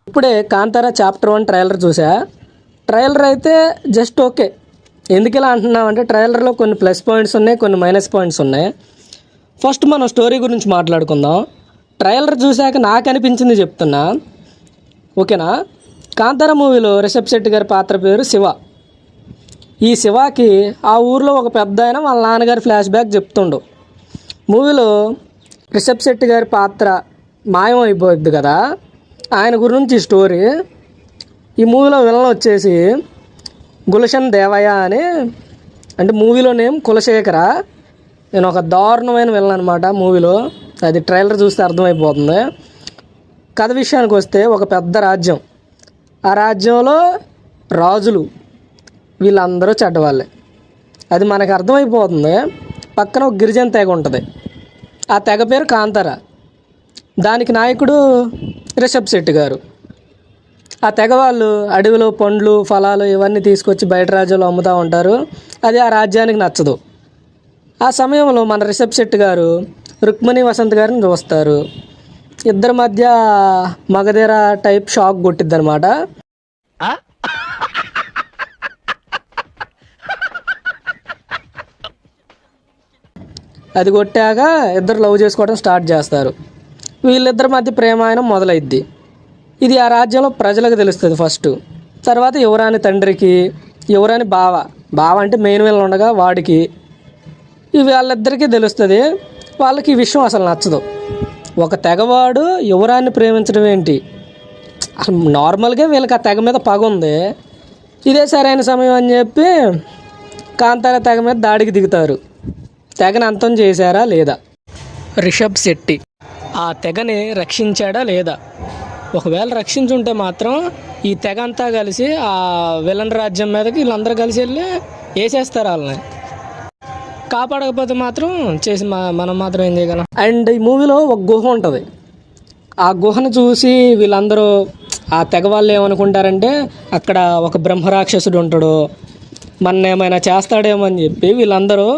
ఇప్పుడే Kantara chapter 1 trailer చూసా. Trailer అయితే జస్ట్ ఓకే. ఎందుకు ఇలా అంటున్నామంటే ట్రైలర్లో కొన్ని ప్లస్ పాయింట్స్ ఉన్నాయి, కొన్ని మైనస్ పాయింట్స్ ఉన్నాయి. ఫస్ట్ మనం స్టోరీ గురించి మాట్లాడుకుందాం. ట్రైలర్ చూశాక నాకు అనిపించింది చెప్తున్నా, ఓకేనా. కాంతారా మూవీలో రిషబ్ శెట్టి గారి పాత్ర పేరు శివ. ఈ శివకి ఆ ఊర్లో ఒక పెద్ద ఆయన వాళ్ళ నాన్నగారి ఫ్లాష్ బ్యాక్ చెప్తుండు. మూవీలో రిషబ్ శెట్టి గారి పాత్ర మాయం అయిపోద్ది కదా, ఆయన గురించి స్టోరీ. ఈ మూవీలో విలన్ వచ్చేసి గుల్షన్ దేవయ్య అని, అంటే మూవీలో నేమ్ కులశేఖర. నేను ఒక దారుణమైన విలన్ అనమాట మూవీలో. అది ట్రైలర్ చూస్తే అర్థమైపోతుంది. కథ విషయానికి వస్తే ఒక పెద్ద రాజ్యం, ఆ రాజ్యంలో రాజులు వీళ్ళందరూ చెడ్డవాళ్ళే, అది మనకు అర్థమైపోతుంది. పక్కన ఒక గిరిజన తెగ ఉంటుంది, ఆ తెగ పేరు కాంతారా. దానికి నాయకుడు రిషబ్ శెట్టి గారు. ఆ తెగ వాళ్ళు అడవిలో పండ్లు ఫలాలు ఇవన్నీ తీసుకొచ్చి బయట రాజ్యాలు అమ్ముతూ ఉంటారు. అది ఆ రాజ్యానికి నచ్చదు. ఆ సమయంలో మన రిషబ్ శెట్టి గారు రుక్మిణి వసంత్ గారిని చూస్తారు. ఇద్దరి మధ్య మగధీర టైప్ షాక్ కొట్టిద్ది అనమాట. అది కొట్టాక ఇద్దరు లవ్ చేసుకోవడం స్టార్ట్ చేస్తారు. వీళ్ళిద్దరి మధ్య ప్రేమాయణం మొదలైద్ది. ఇది ఆ రాజ్యంలో ప్రజలకు తెలుస్తుంది ఫస్ట్. తర్వాత యువరాణి తండ్రికి, యువరాణి బావ అంటే మెయిన్ విలన్ ఉండగా వాడికి, ఇవి వాళ్ళిద్దరికీ తెలుస్తుంది. వాళ్ళకి ఈ విషయం అసలు నచ్చదు. ఒక తెగవాడు యువరాన్ని ప్రేమించడం ఏంటి, అసలు నార్మల్గా వీళ్ళకి ఆ తెగ మీద పగ ఉంది. ఇదే సరైన సమయం అని చెప్పి కాంతారా తెగ మీద దాడికి దిగుతారు. తెగని అంతం చేశారా లేదా, రిషబ్ శెట్టి ఆ తెగని రక్షించాడా లేదా? ఒకవేళ రక్షించుంటే మాత్రం ఈ తెగ అంతా కలిసి ఆ విలన్ రాజ్యం మీదకి వీళ్ళందరూ కలిసి వెళ్ళి వేసేస్తారు వాళ్ళని. కాపాడకపోతే మాత్రం చేసి మనం మాత్రం ఏం చేయగలం. అండ్ ఈ మూవీలో ఒక గుహ ఉంటుంది. ఆ గుహను చూసి వీళ్ళందరూ ఆ తెగ వాళ్ళు ఏమనుకుంటారంటే అక్కడ ఒక బ్రహ్మరాక్షసుడు ఉంటాడు, మన ఏమైనా చేస్తాడేమో అని చెప్పి వీళ్ళందరూ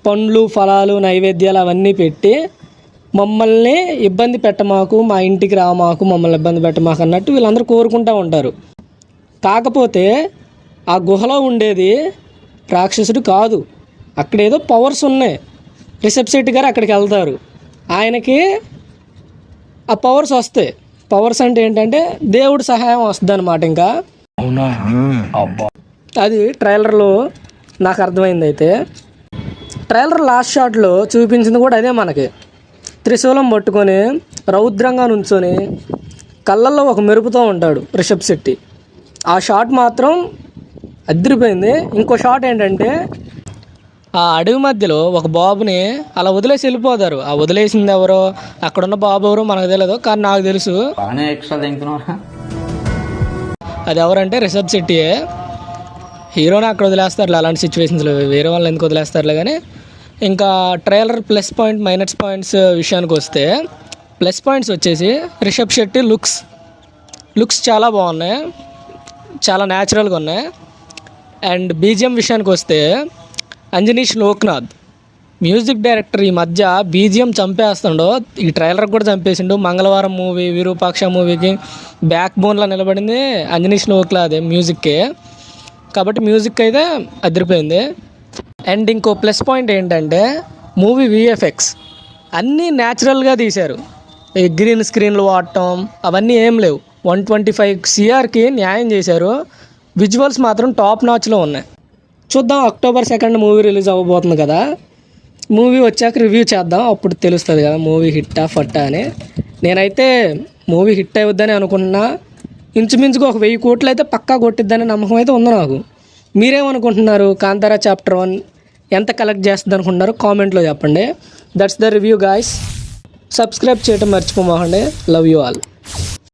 పండ్లు ఫలాలు నైవేద్యాలు అవన్నీ పెట్టి మమ్మల్ని ఇబ్బంది పెట్టమాకు, మా ఇంటికి రామాకు, మమ్మల్ని ఇబ్బంది పెట్టమాకు అన్నట్టు వీళ్ళందరూ కోరుకుంటూ ఉంటారు. కాకపోతే ఆ గుహలో ఉండేది రాక్షసుడు కాదు, అక్కడ ఏదో పవర్స్ ఉన్నాయి. రిషబ్ శెట్టి గారు అక్కడికి వెళ్తారు. ఆయనకి ఆ పవర్స్ వస్తాయి. పవర్స్ అంటే ఏంటంటే దేవుడి సహాయం వస్తుంది అనమాట. ఇంకా అది ట్రైలర్లో నాకు అర్థమైంది. అయితే ట్రైలర్ లాస్ట్ షాట్లో చూపించింది కూడా అదే. మనకి త్రిశూలం పట్టుకొని రౌద్రంగా నుంచొని కళ్ళల్లో ఒక మెరుపుతో ఉంటాడు రిషబ్ శెట్టి. ఆ షాట్ మాత్రం అదిరిపోయింది. ఇంకో షాట్ ఏంటంటే ఆ అడవి మధ్యలో ఒక బాబుని అలా వదిలేసి వెళ్ళిపోతారు. ఆ వదిలేసింది ఎవరో, అక్కడున్న బాబు ఎవరో మనకు తెలియదు, కానీ నాకు తెలుసు అది ఎవరంటే రిషబ్ శెట్టియే. హీరోని అక్కడ వదిలేస్తారు అలాంటి సిచ్యువేషన్స్లో, వేరే వాళ్ళని ఎందుకు వదిలేస్తారులే. కానీ ఇంకా trailer plus point minus points విషయానికి వస్తే, ప్లస్ పాయింట్స్ వచ్చేసి రిషబ్ శెట్టి లుక్స్ చాలా బాగున్నాయి, చాలా న్యాచురల్గా ఉన్నాయి. అండ్ బీజిఎం విషయానికి వస్తే అంజనీష్ లోక్నాథ్ మ్యూజిక్ డైరెక్టర్ ఈ మధ్య బీజిఎం చంపేస్తుండో, ఈ ట్రైలర్ కూడా చంపేసిండు. మంగళవారం మూవీ, విరూపాక్ష మూవీకి బ్యాక్ బోన్లో నిలబడింది అంజనీష్ లోక్నాథ్ మ్యూజిక్కే. కాబట్టి మ్యూజిక్ అయితే అదిరిపోయింది. అండ్ ఇంకో ప్లస్ పాయింట్ ఏంటంటే మూవీ విఎఫ్ఎక్స్ అన్నీ న్యాచురల్గా తీశారు. ఈ గ్రీన్ స్క్రీన్లు వాడటం అవన్నీ ఏం లేవు. 125 CRకి న్యాయం చేశారు. విజువల్స్ మాత్రం టాప్ నాచ్లో ఉన్నాయి. చూద్దాం, October 2 మూవీ రిలీజ్ అవ్వబోతుంది కదా. మూవీ వచ్చాక రివ్యూ చేద్దాం, అప్పుడు తెలుస్తుంది కదా మూవీ హిట్టా ఫట్టా అని. నేనైతే మూవీ హిట్ అవుద్దని అనుకుంటున్నా. ఇంచుమించుగా ఒక 1000 కోట్లు అయితే పక్కా కొట్టిద్దని నమ్మకం అయితే ఉంది నాకు. మీరేమనుకుంటున్నారు? కాంతారా చాప్టర్ 1 ఎంత కలెక్ట్ చేస్తుంది అనుకుంటున్నారు? కామెంట్లో చెప్పండి. That's the review guys. Subscribe చేయటం మర్చిపోమాకండి. Love you all.